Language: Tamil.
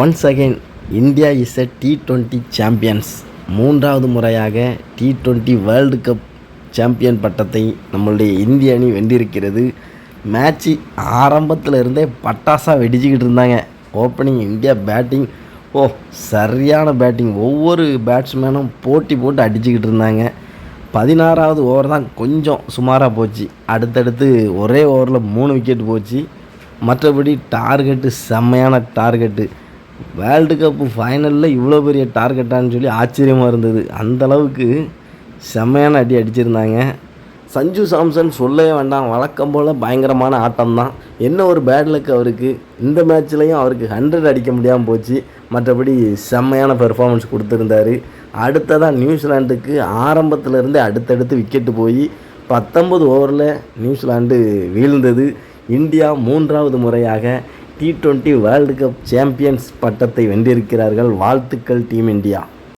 Once again India is a T20 champions. மூன்றாவது முறையாக T20 வேர்ல்டு கப் சாம்பியன் பட்டத்தை நம்மளுடைய இந்திய அணி வென்றிருக்கிறது. மேட்ச்சு ஆரம்பத்தில் இருந்தே பட்டாசாக வெடிச்சிக்கிட்டு இருந்தாங்க. ஓப்பனிங் இந்தியா பேட்டிங் சரியான பேட்டிங். ஒவ்வொரு பேட்ஸ்மேனும் போட்டி போட்டு அடிச்சுக்கிட்டு இருந்தாங்க. 16வது ஓவர் தான் கொஞ்சம் சுமாராக போச்சு. அடுத்தடுத்து ஒரே ஓவரில் 3 விக்கெட் போச்சு. மற்றபடி டார்கெட்டு செம்மையான டார்கெட்டு. வேர்ல்டு கப்பு ஃபைனலில் இவ்வளோ பெரிய டார்கெட்டான்னு சொல்லி ஆச்சரியமாக இருந்தது. அந்தளவுக்கு செம்மையான அடி அடிச்சிருந்தாங்க. சஞ்சு சாம்சன் சொல்லவே வேண்டாம், வழக்கம் போல் பயங்கரமான ஆட்டம் தான். என்ன ஒரு பேட் லக் அவருக்கு. இந்த மேட்ச்லேயும் அவருக்கு 100 அடிக்க முடியாமல் போச்சு. மற்றபடி செம்மையான பெர்ஃபார்மன்ஸ் கொடுத்துருந்தார். அடுத்ததான் நியூசிலாண்டுக்கு ஆரம்பத்திலேருந்தே அடுத்தடுத்து விக்கெட்டு போய் 19 ஓவரில் நியூசிலாண்டு வீழ்ந்தது. இந்தியா 3வது முறையாக T20 வேர்ல்டு கப் சாம்பியன்ஸ் பட்டத்தை வென்றிருக்கிறார்கள். வாழ்த்துக்கள் டீம் இந்தியா.